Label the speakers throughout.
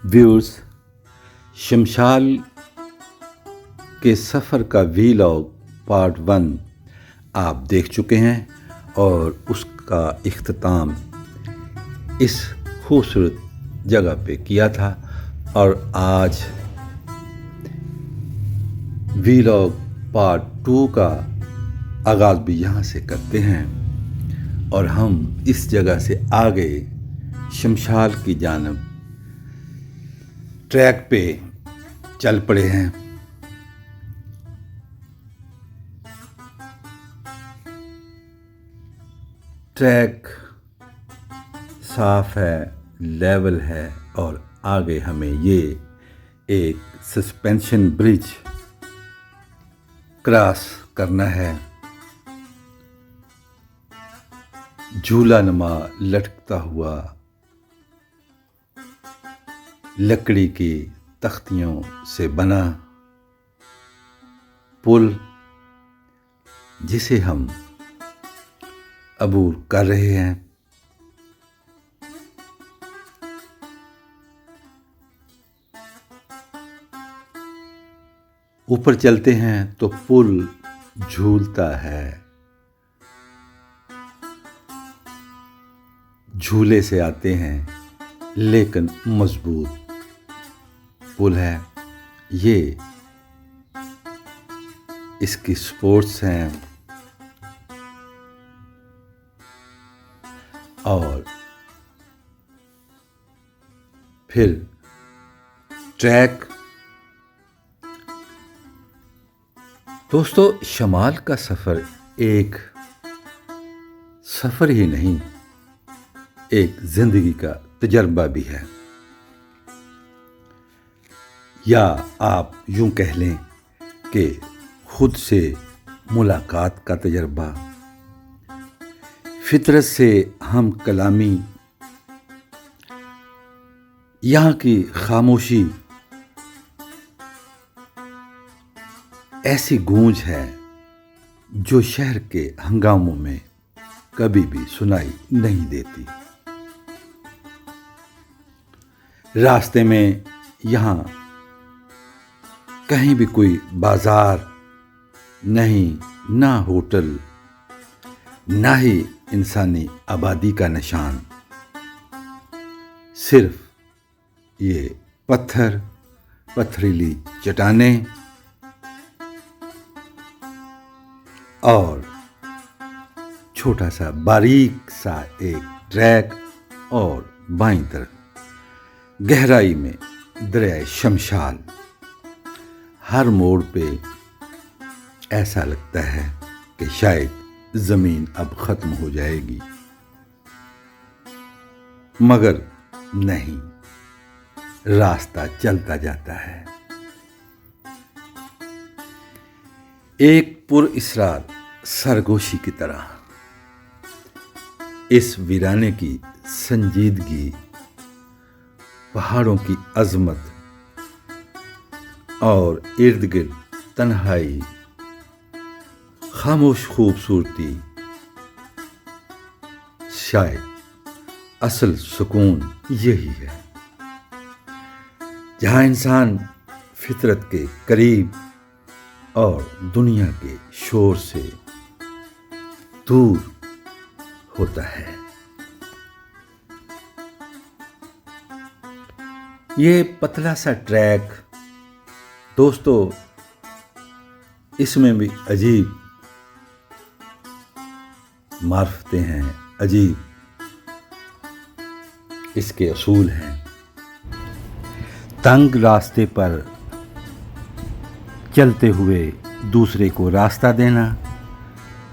Speaker 1: Viewers, शमशाल के सफ़र का vlog part 1 आप देख चुके हैं और उसका इख्तिताम इस खूबसूरत जगह पे किया था और आज वीलॉग पार्ट 2 का आगाज़ भी यहाँ से करते हैं और हम इस जगह से आगे शमशाल की जानब ट्रैक पे चल पड़े हैं। ट्रैक साफ है, लेवल है और आगे हमें ये एक सस्पेंशन ब्रिज क्रॉस करना है। झूला नुमा लटकता हुआ लकड़ी की तख्तियों से बना पुल जिसे हम अबूर कर रहे हैं। ऊपर चलते हैं तो पुल झूलता है, झूले से आते हैं लेकिन मजबूत पुल है। ये इसकी स्पोर्ट्स हैं और फिर ट्रैक। दोस्तों, शमाल का सफ़र एक सफ़र ही नहीं, एक ज़िंदगी का तजर्बा भी है, या आप यूं कह लें कि खुद से मुलाकात का तजर्बा। फितरत से हम कलामी, यहाँ की खामोशी ऐसी गूंज है जो शहर के हंगामों में कभी भी सुनाई नहीं देती। रास्ते में यहाँ कहीं भी कोई बाजार नहीं, ना होटल, ना ही इंसानी आबादी का निशान। सिर्फ ये पत्थर, पथरीली चट्टानें और छोटा सा बारीक सा एक ट्रैक और बाईं तरफ गहराई में दरिया शमशाल। हर मोड़ पे ऐसा लगता है कि शायद ज़मीन अब ख़त्म हो जाएगी, मगर नहीं, रास्ता चलता जाता है। एक पुरइसरार सरगोशी की तरह इस वीराने की संजीदगी, पहाड़ों की अजमत और इर्द गिर्द तन्हाई, खामोश खूबसूरती, शायद असल सुकून यही है जहाँ इंसान फितरत के करीब और दुनिया के शोर से दूर होता है। ये पतला सा ट्रैक दोस्तों, इसमें भी अजीब मार्फतें हैं, अजीब इसके असूल हैं। तंग रास्ते पर चलते हुए दूसरे को रास्ता देना,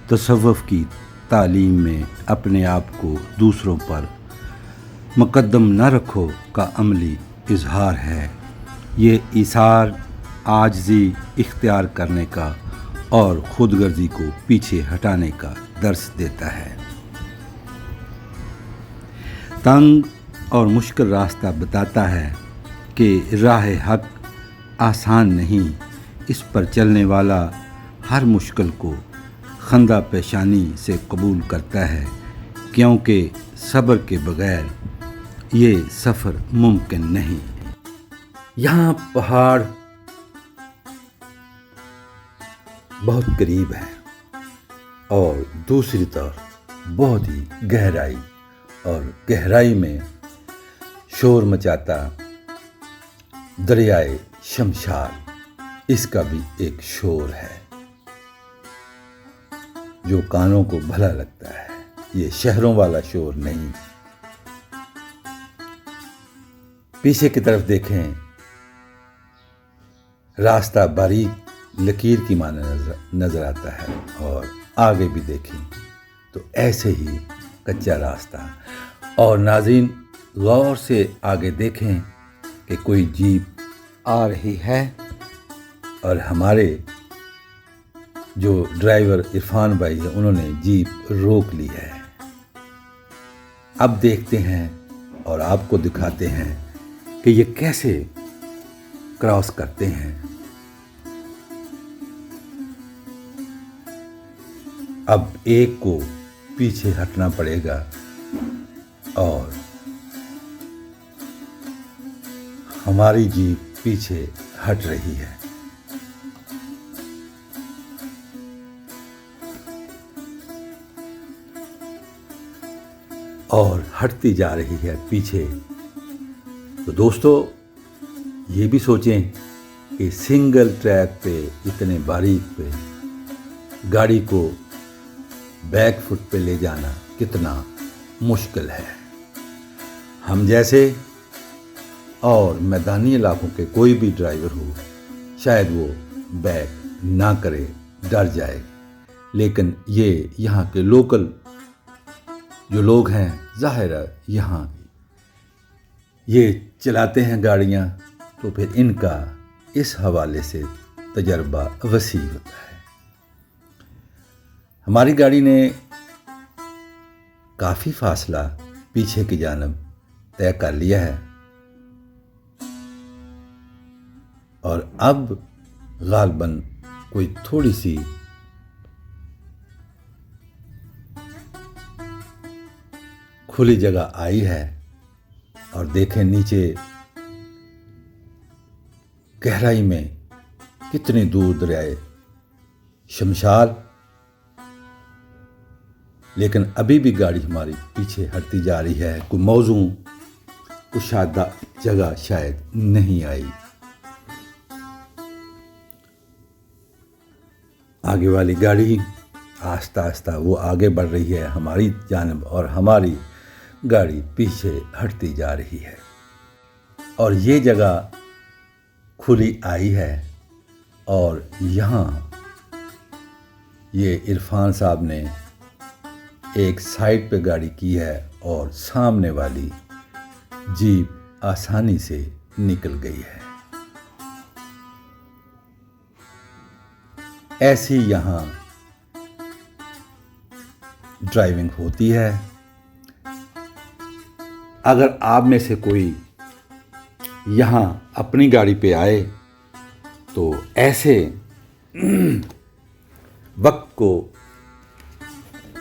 Speaker 1: तसव्वुफ की तालीम में अपने आप को दूसरों पर मुकद्दम न रखो का अमली इजहार है। ये इसार आजिज़ी इख्तियार करने का और खुदगर्जी को पीछे हटाने का दर्स देता है। तंग और मुश्किल रास्ता बताता है कि राह हक आसान नहीं, इस पर चलने वाला हर मुश्किल को खंदा पेशानी से कबूल करता है, क्योंकि सब्र के बगैर ये सफ़र मुमकिन नहीं। यहाँ पहाड़ बहुत करीब है और दूसरी तरफ बहुत ही गहराई, और गहराई में शोर मचाता दरियाए शमशाल, इसका भी एक शोर है जो कानों को भला लगता है। ये शहरों वाला शोर नहीं। पीछे की तरफ देखें, रास्ता बारीक लकीर की माने नजर आता है, और आगे भी देखें तो ऐसे ही कच्चा रास्ता। और नाज़रीन, गौर से आगे देखें कि कोई जीप आ रही है, और हमारे जो ड्राइवर इरफान भाई है उन्होंने जीप रोक ली है। अब देखते हैं और आपको दिखाते हैं कि ये कैसे क्रॉस करते हैं। अब एक को पीछे हटना पड़ेगा और हमारी जीप पीछे हट रही है। और हटती जा रही है पीछे। तो दोस्तों, ये भी सोचें कि सिंगल ट्रैक पे इतने बारीक पे गाड़ी को बैक फुट पे ले जाना कितना मुश्किल है। हम जैसे और मैदानी इलाकों के कोई भी ड्राइवर हो, शायद वो बैक ना करे, डर जाए, लेकिन ये यहाँ के लोकल जो लोग हैं, ज़ाहिर है यहाँ ये चलाते हैं गाड़ियाँ, तो फिर इनका इस हवाले से तजर्बा वसी होता है। हमारी गाड़ी ने काफ़ी फासला पीछे की जानब तय कर लिया है, और अब गालबन कोई थोड़ी सी खुली जगह आई है। और देखें नीचे गहराई में कितनी दूर दरियाए शमशाल, लेकिन अभी भी गाड़ी हमारी पीछे हटती जा रही है। कोई मौजू कुशादा जगह शायद नहीं आई। आगे वाली गाड़ी आस्ता आस्ता वो आगे बढ़ रही है हमारी जानब, और हमारी गाड़ी पीछे हटती जा रही है। और ये जगह खुली आई है, और यहाँ ये इरफान साहब ने एक साइड पे गाड़ी की है, और सामने वाली जीप आसानी से निकल गई है। ऐसी यहाँ ड्राइविंग होती है। अगर आप में से कोई यहाँ अपनी गाड़ी पे आए तो ऐसे वक्त को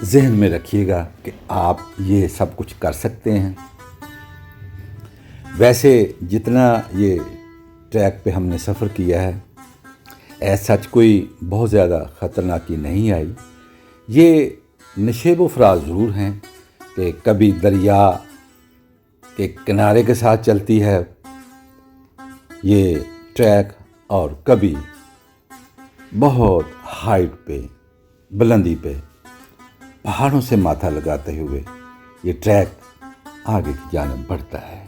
Speaker 1: जहन में रखिएगा कि आप ये सब कुछ कर सकते हैं। वैसे जितना ये ट्रैक पे हमने सफ़र किया है, ऐसा सच कोई बहुत ज़्यादा ख़तरनाकी नहीं आई। ये नशेब फराज ज़रूर हैं कि कभी दरिया के किनारे के साथ चलती है ये ट्रैक, और कभी बहुत हाइट पे, बुलंदी पे, पहाड़ों से माथा लगाते हुए ये ट्रैक आगे की जानब बढ़ता है।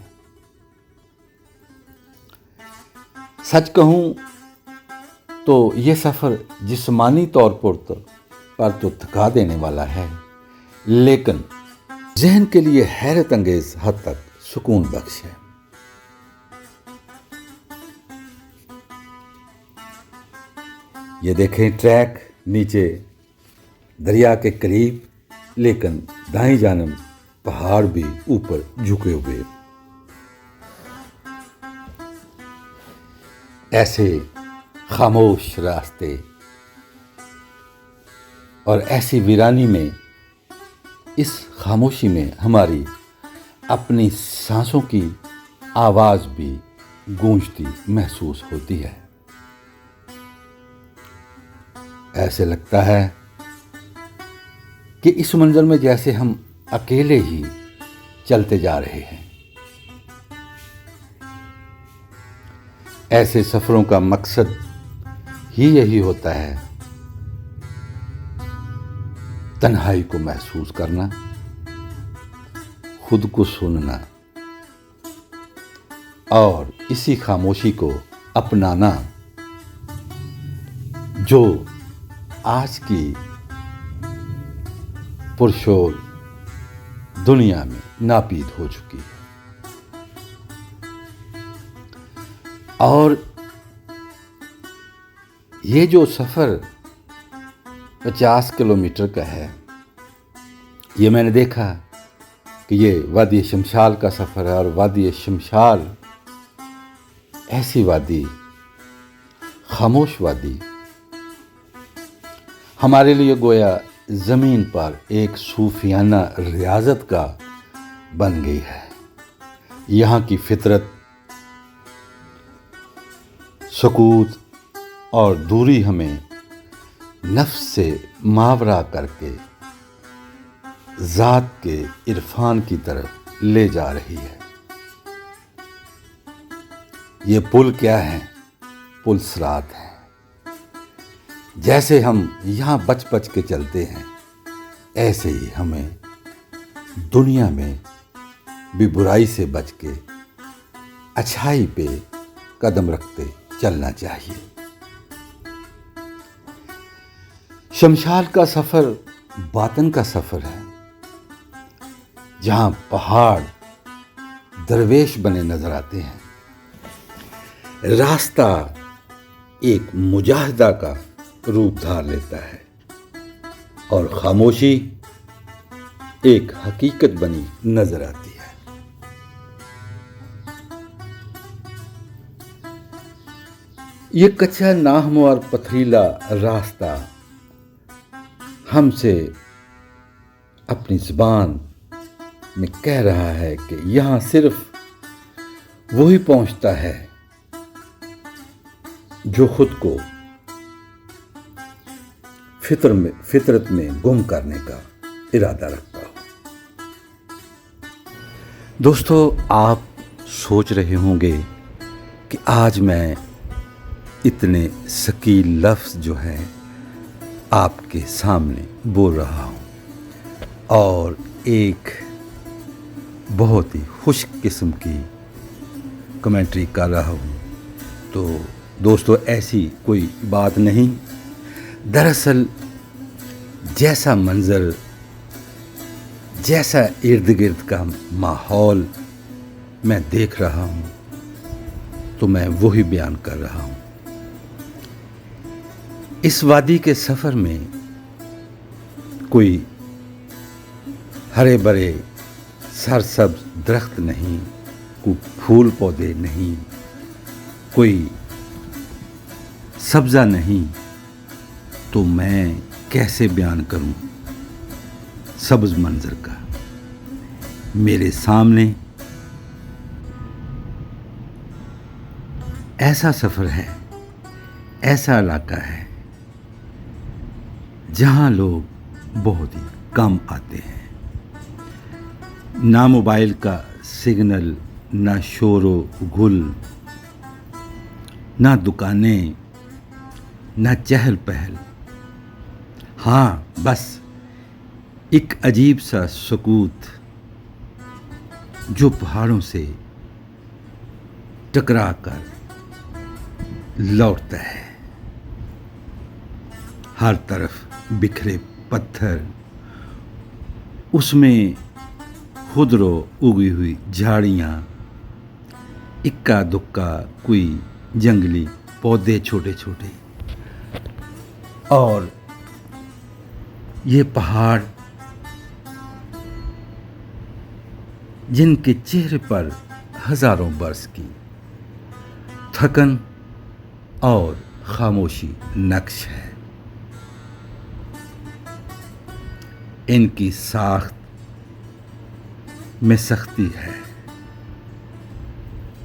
Speaker 1: सच कहूँ तो ये सफ़र जिस्मानी तौर पर तो थका देने वाला है, लेकिन जहन के लिए हैरत अंगेज हद तक सुकून बख्श है। ये देखें ट्रैक नीचे दरिया के करीब, लेकिन दाईं जानब पहाड़ भी ऊपर झुके हुए। ऐसे खामोश रास्ते और ऐसी वीरानी में, इस खामोशी में हमारी अपनी सांसों की आवाज़ भी गूंजती महसूस होती है। ऐसे लगता है कि इस मंजर में जैसे हम अकेले ही चलते जा रहे हैं। ऐसे सफरों का मकसद ही यही होता है, तन्हाई को महसूस करना, खुद को सुनना और इसी खामोशी को अपनाना जो आज की पुरशोर दुनिया में नापीद हो चुकी है। और ये जो सफ़र 50 किलोमीटर का है, ये मैंने देखा कि ये वादी शमशाल का सफ़र है। और वादी शमशाल ऐसी वादी, खामोश वादी, हमारे लिए गोया ज़मीन पर एक सूफियाना रियाजत का बन गई है। यहाँ की फितरत, सुकूत और दूरी हमें नफ्स से मावरा करके ज़ात के इरफान की तरफ ले जा रही है। ये पुल क्या है? पुल सिरात है। जैसे हम यहाँ बच बच के चलते हैं, ऐसे ही हमें दुनिया में भी बुराई से बच के अच्छाई पे कदम रखते चलना चाहिए। शमशाल का सफ़र बातन का सफ़र है, जहाँ पहाड़ दरवेश बने नजर आते हैं। रास्ता एक मुजाहिदा का रूप धार लेता है और खामोशी एक हकीकत बनी नजर आती है। ये कच्चा नाहमवार पथरीला रास्ता हमसे अपनी ज़ुबान में कह रहा है कि यहाँ सिर्फ वही पहुँचता है जो खुद को फितरत में गुम करने का इरादा रखता हो। दोस्तों, आप सोच रहे होंगे कि आज मैं इतने सकील लफ्ज़ जो हैं आपके सामने बोल रहा हूँ और एक बहुत ही खुश किस्म की कमेंट्री कर रहा हूँ। तो दोस्तों, ऐसी कोई बात नहीं। दरअसल जैसा मंज़र, जैसा इर्द गिर्द का माहौल मैं देख रहा हूँ, तो मैं वही बयान कर रहा हूँ। इस वादी के सफ़र में कोई हरे भरे सरसब्ज दरख्त नहीं, कोई फूल पौधे नहीं, कोई सब्ज़ा नहीं, तो मैं कैसे बयान करूं सब्ज़ मंज़र का। मेरे सामने ऐसा सफ़र है, ऐसा इलाका है जहां लोग बहुत ही कम आते हैं। ना मोबाइल का सिग्नल, ना शोरो गुल, ना दुकानें, ना चहल पहल। हाँ, बस एक अजीब सा सुकूत जो पहाड़ों से टकरा कर लौटता है। हर तरफ बिखरे पत्थर, उसमें खुदरो उगी हुई झाड़ियाँ, इक्का दुक्का कोई जंगली पौधे छोटे छोटे, और ये पहाड़ जिनके चेहरे पर हजारों बरस की थकन और खामोशी नक्श है। इनकी साख्त में सख्ती है,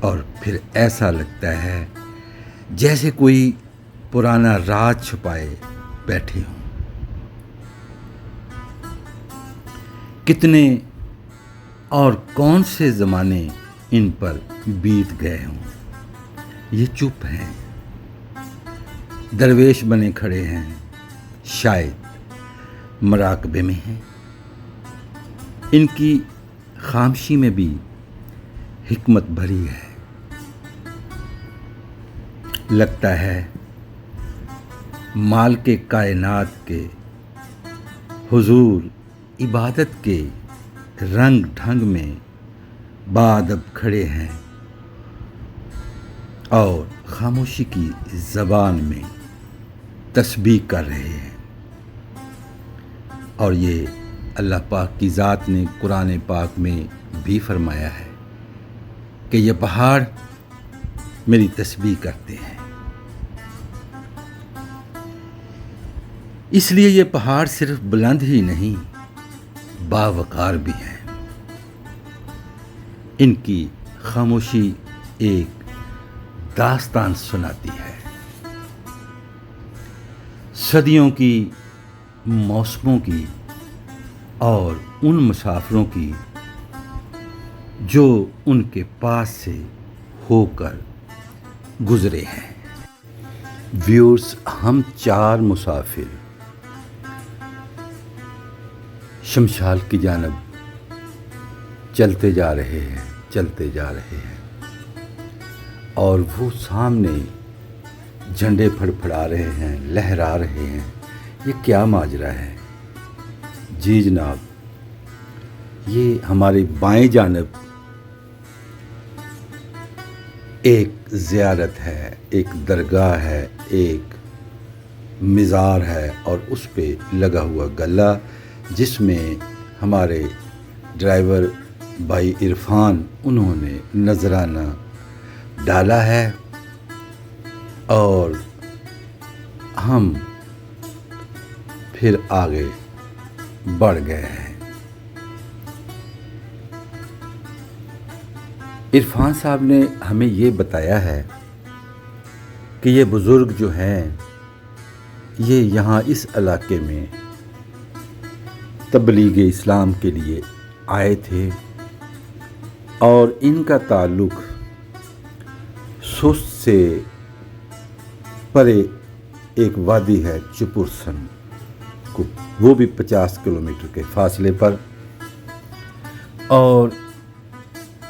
Speaker 1: اور پھر ایسا لگتا ہے جیسے کوئی پرانا راز چھپائے بیٹھے ہوں. کتنے اور کون سے زمانے ان پر بیت گئے ہوں. یہ چپ ہیں، درویش بنے کھڑے ہیں، شاید مراقبے میں ہیں. ان کی خاموشی میں بھی حکمت بھری ہے. لگتا ہے مال کے کائنات کے حضور عبادت کے رنگ ڈھنگ میں بادب کھڑے ہیں اور خاموشی کی زبان میں تسبیح کر رہے ہیں. اور یہ اللہ پاک کی ذات نے قرآن پاک میں بھی فرمایا ہے کہ یہ پہاڑ میری تسبیح کرتے ہیں. اس لیے یہ پہاڑ صرف بلند ہی نہیں، باوقار بھی ہیں. ان کی خاموشی ایک داستان سناتی ہے، صدیوں کی، موسموں کی اور ان مسافروں کی جو ان کے پاس سے ہو کر گزرے ہیں. ویورز، ہم 4 مسافر شمشال کی جانب چلتے جا رہے ہیں اور وہ سامنے جھنڈے پھڑپھڑا رہے ہیں، لہرا رہے ہیں. یہ کیا ماجرا ہے؟ جی جناب، یہ ہماری بائیں جانب ایک زیارت ہے، ایک درگاہ ہے، ایک مزار ہے اور اس پہ لگا ہوا گلہ جس میں ہمارے ڈرائیور بھائی عرفان انہوں نے نذرانہ ڈالا ہے اور ہم پھر آگے بڑھ گئے ہیں. عرفان صاحب نے ہمیں یہ بتایا ہے کہ یہ بزرگ جو ہیں یہ یہاں اس علاقے میں تبلیغ اسلام کے لیے آئے تھے اور ان کا تعلق سست سے پرے ایک وادی ہے چپرسن کو، وہ بھی 50 کلومیٹر کے فاصلے پر، اور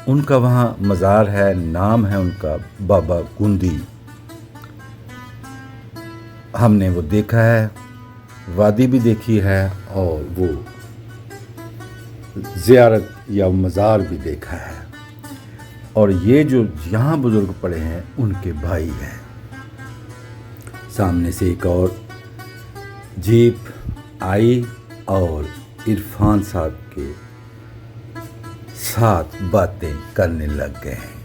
Speaker 1: ان کا وہاں مزار ہے. نام ہے ان کا بابا گندی. ہم نے وہ دیکھا ہے، وادی بھی دیکھی ہے اور وہ زیارت یا مزار بھی دیکھا ہے. اور یہ جو یہاں بزرگ پڑے ہیں ان کے بھائی ہیں. سامنے سے ایک اور جیپ آئی اور عرفان صاحب کے ساتھ باتیں کرنے لگ گئے ہیں.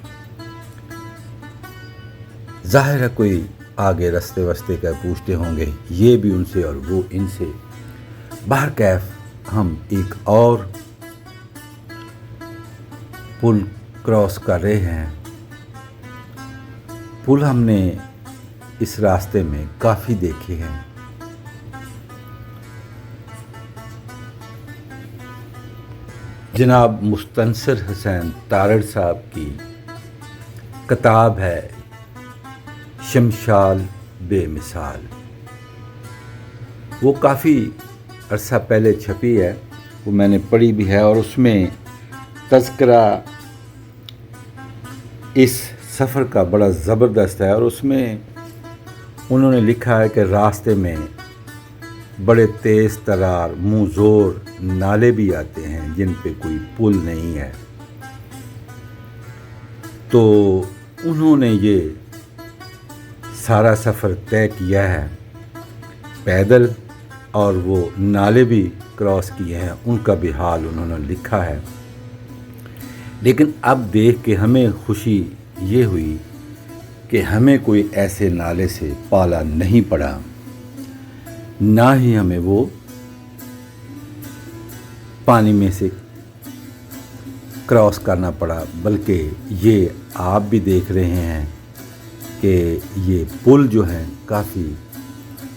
Speaker 1: ظاہر ہے کوئی آگے رستے وستے کا پوچھتے ہوں گے، یہ بھی ان سے اور وہ ان سے. بہرکیف ہم ایک اور پل کراس کر رہے ہیں. پل ہم نے اس راستے میں کافی دیکھے ہیں. جناب مستنصر حسین تارڑ صاحب کی کتاب ہے شمشال بے مثال. وہ کافی عرصہ پہلے چھپی ہے، وہ میں نے پڑھی بھی ہے اور اس میں تذکرہ اس سفر کا بڑا زبردست ہے. اور اس میں انہوں نے لکھا ہے کہ راستے میں بڑے تیز ترار منہ زور نالے بھی آتے ہیں جن پہ کوئی پل نہیں ہے. تو انہوں نے یہ سارا سفر طے کیا ہے پیدل اور وہ نالے بھی کراس کیے ہیں، ان کا بھی حال انہوں نے لکھا ہے. لیکن اب دیکھ کے ہمیں خوشی یہ ہوئی کہ ہمیں کوئی ایسے نالے سے پالا نہیں پڑا، نہ ہی ہمیں وہ پانی میں سے क्रॉस करना पड़ा, बल्कि ये आप भी देख रहे हैं कि ये पुल जो हैं काफ़ी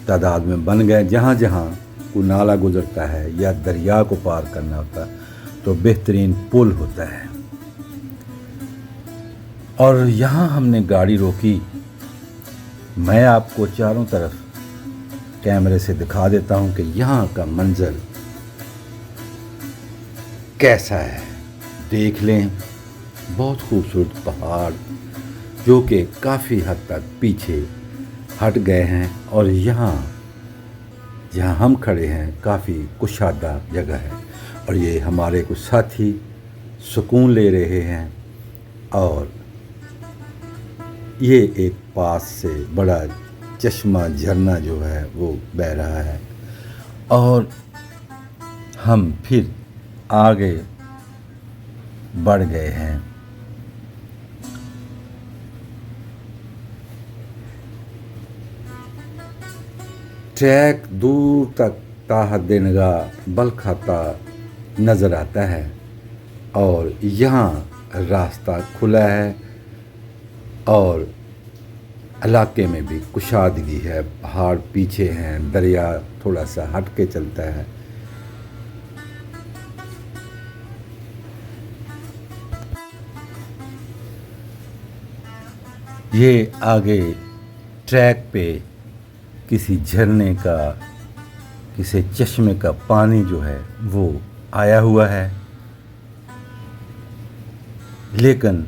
Speaker 1: तादाद में बन गए। जहाँ जहाँ कोई नाला गुज़रता है या दरिया को पार करना होता है तो बेहतरीन पुल होता है। और यहाँ हमने गाड़ी रोकी। मैं आपको चारों तरफ कैमरे से दिखा देता हूँ कि यहाँ का मंज़र कैसा है, देख लें। बहुत खूबसूरत पहाड़ जो कि काफ़ी हद तक पीछे हट गए हैं, और यहाँ जहाँ हम खड़े हैं काफ़ी कुशादा जगह है, और ये हमारे कुछ साथी सुकून ले रहे हैं। और ये एक पास से बड़ा चश्मा झरना जो है वो बह रहा है, और हम फिर आगे बढ़ गए हैं। ट्रैक दूर तक ताहद निगाह बल खाता नज़र आता है, और यहाँ रास्ता खुला है और इलाके में भी कुशादगी है। पहाड़ पीछे हैं, दरिया थोड़ा सा हट के चलता है। ये आगे ट्रैक पे किसी झरने का, किसी चश्मे का पानी जो है वो आया हुआ है, लेकिन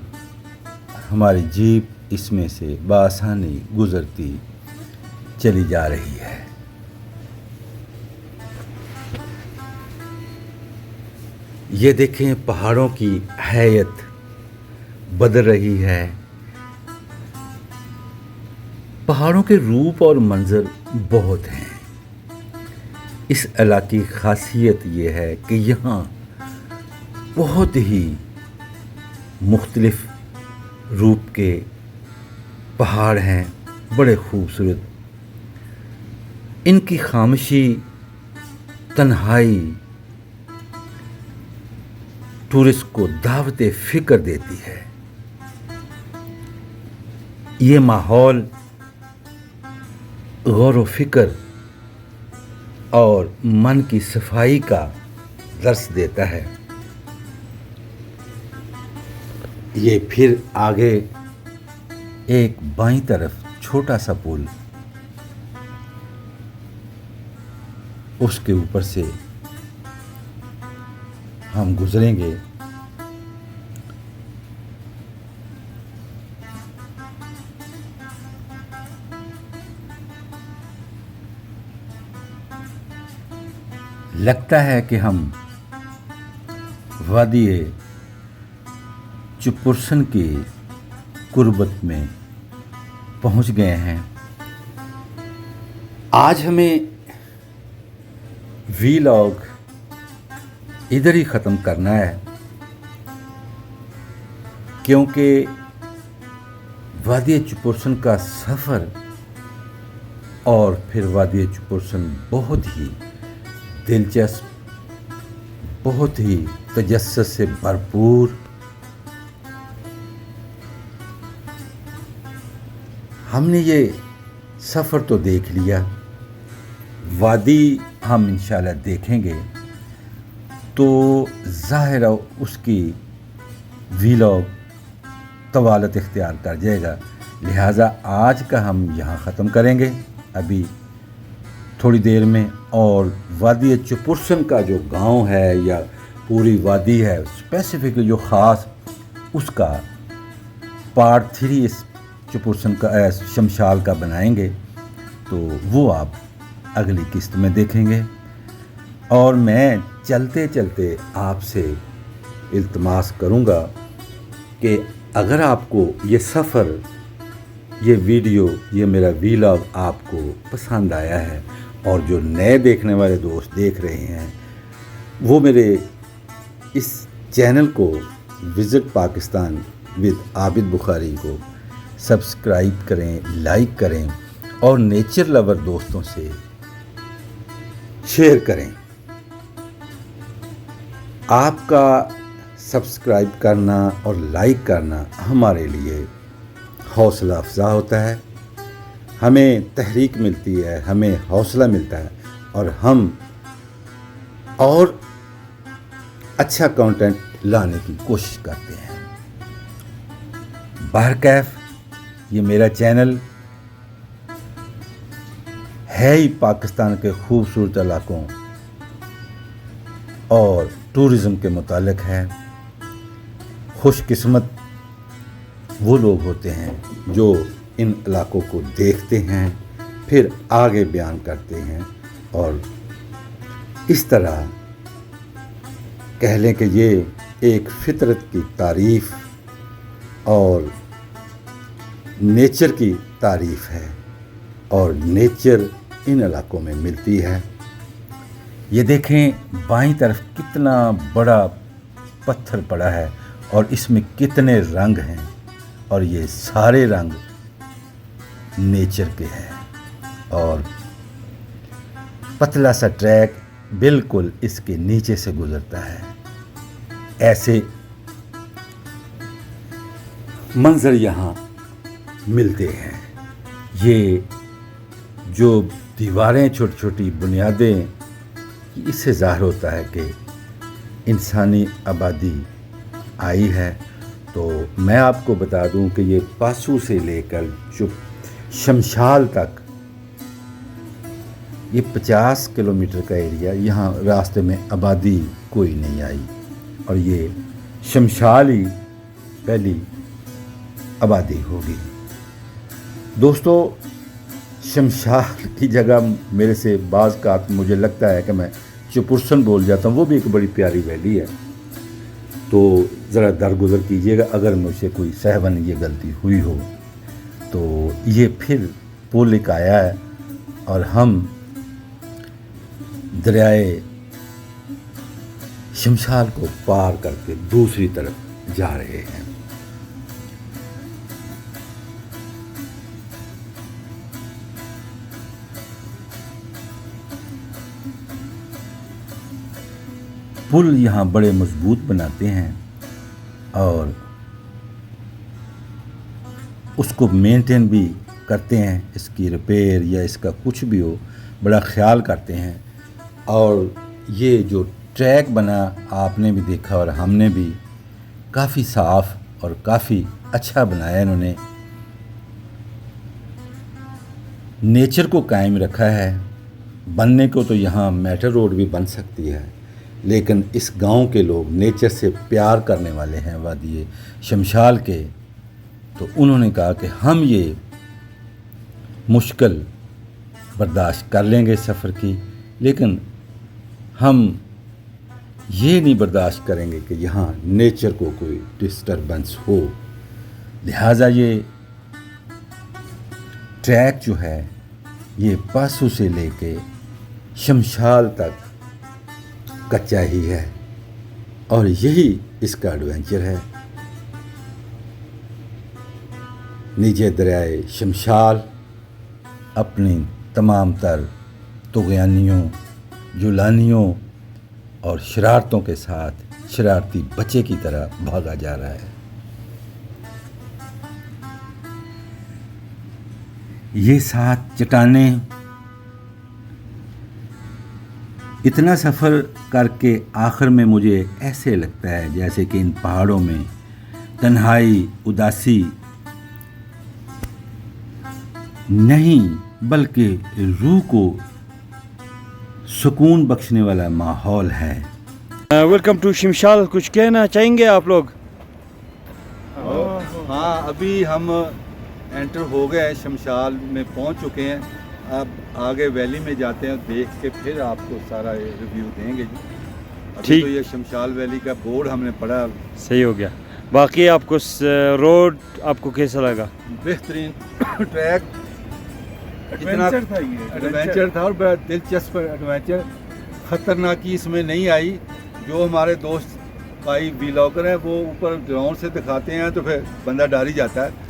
Speaker 1: हमारी जीप इसमें से बआसानी गुज़रती चली जा रही है। ये देखें, पहाड़ों की हैयत बदल रही है। पहाड़ों के रूप और मंज़र बहुत हैं। इस इलाके की ख़ासियत ये है कि यहाँ बहुत ही मुख्तलिफ़ रूप के पहाड़ हैं, बड़े खूबसूरत। इनकी खामोशी, तन्हाई टूरिस्ट को दावत फ़िक्र देती है। ये माहौल गौर व फिक्र और मन की सफाई का दर्स देता है। ये फिर आगे एक बाईं तरफ छोटा सा पुल, उसके ऊपर से हम गुजरेंगे। लगता है कि हम वादी चुपुरसन की कुर्बत में पहुंच गए हैं। आज हमें वीलॉग इधर ही ख़त्म करना है, क्योंकि वादी चुपुरसन का सफ़र और फिर वादी चुपुरसन बहुत ही दिलचस्प, बहुत ही तजस्सुस से भरपूर। हमने ये सफ़र तो देख लिया, वादी हम इंशाल्लाह देखेंगे तो ज़ाहिर है उसकी वीलॉग तवालत इख्तियार कर जाएगा। लिहाजा आज का हम यहाँ ख़त्म करेंगे अभी थोड़ी देर में, और वादी चुपुरसन का जो गांव है या पूरी वादी है स्पेसिफिकली जो ख़ास, उसका पार्ट 3 इस चुपुरसन का शमशाल का बनाएंगे, तो वो आप अगली किस्त में देखेंगे। और मैं चलते चलते आपसे इल्तमास करूँगा कि अगर आपको ये सफ़र, ये वीडियो, ये मेरा वीलॉग आपको पसंद आया है, और जो नए देखने वाले दोस्त देख रहे हैं वो मेरे इस चैनल को विज़िट पाकिस्तान विद आबिद बुखारी को सब्सक्राइब करें, लाइक करें और नेचर लवर दोस्तों से शेयर करें। आपका सब्सक्राइब करना और लाइक करना हमारे लिए हौसला अफजा होता है, हमें तहरीक मिलती है, हमें हौसला मिलता है और हम और अच्छा कंटेंट लाने की कोशिश करते हैं। बहरकैफ ये मेरा चैनल है ही पाकिस्तान के खूबसूरत इलाकों और टूरिज़म के मुतालिक है। खुशकिस्मत वो लोग होते हैं जो इन इलाकों को देखते हैं, फिर आगे बयान करते हैं और इस तरह कह लें कि ये एक फितरत की तारीफ़ और नेचर की तारीफ़ है और नेचर इन इलाकों में मिलती है। ये देखें बाईं तरफ कितना बड़ा पत्थर पड़ा है और इसमें कितने रंग हैं और ये सारे रंग नेचर के हैं और पतला सा ट्रैक बिल्कुल इसके नीचे से गुजरता है। ऐसे मंजर यहाँ मिलते हैं। ये जो दीवारें छोटी छोटी बुनियादें, इससे ज़ाहिर होता है कि इंसानी आबादी आई है। तो मैं आपको बता दूं कि ये पासू से लेकर जो शमशाल तक ये 50 किलोमीटर का एरिया, यहाँ रास्ते में आबादी कोई नहीं आई और ये शमशाल ही पहली आबादी होगी। दोस्तों, शमशाल की जगह मेरे से बाज़ का मुझे लगता है कि मैं चुपुरसन बोल जाता हूँ, वो भी एक बड़ी प्यारी वैली है। तो ज़रा दरगुजर कीजिएगा अगर मुझसे कोई सहवन ये गलती हुई हो। तो ये फिर पुल एक आया है और हम दरियाए शमशाल को पार करके दूसरी तरफ जा रहे हैं। पुल यहाँ बड़े मजबूत बनाते हैं और उसको मेंटेन भी करते हैं, इसकी रिपेयर या इसका कुछ भी हो बड़ा ख्याल करते हैं। और ये जो ट्रैक बना आपने भी देखा और हमने भी, काफ़ी साफ़ और काफ़ी अच्छा बनाया इन्होंने, नेचर को कायम रखा है। बनने को तो यहाँ मेट्रो रोड भी बन सकती है, लेकिन इस गांव के लोग नेचर से प्यार करने वाले हैं वादी शमशाल के, तो उन्होंने कहा कि हम ये मुश्किल बर्दाश्त कर लेंगे सफ़र की, लेकिन हम ये नहीं बर्दाश्त करेंगे कि यहाँ नेचर को कोई डिस्टर्बेंस हो। लिहाजा ये ट्रैक जो है ये पासू से लेके शमशाल तक कच्चा ही है और यही इसका एडवेंचर है। नीचे दरियाए शमशाल अपनी तमाम तर तुग़यानियों, जुलानियों और शरारतों के साथ शरारती बच्चे की तरह भागा जा रहा है। ये 7 चट्टानें, इतना सफ़र करके आखिर में मुझे ऐसे लगता है जैसे कि इन पहाड़ों में तन्हाई, उदासी नहीं बल्कि रूह को सुकून बख्शने वाला माहौल है।
Speaker 2: वेलकम टू शमशाल, कुछ कहना चाहेंगे आप लोग?
Speaker 3: हाँ, अभी हम एंटर हो गए हैं, शमशाल में पहुंच चुके हैं। अब आगे वैली में जाते हैं, देख के फिर आपको सारा रिव्यू देंगे जी। अभी तो ये शमशाल वैली का बोर्ड हमने पढ़ा।
Speaker 2: सही हो गया। बाकी आपको रोड आपको कैसा लगा?
Speaker 3: बेहतरीन ट्रैक, एडवेंचर था, ये एडवेंचर था और बड़ा दिलचस्प एडवेंचर। ख़तरनाकी इसमें नहीं आई। जो हमारे दोस्त भाई व्लॉगर हैं वो ऊपर ग्राउंड से दिखाते हैं तो फिर बंदा डर ही जाता है।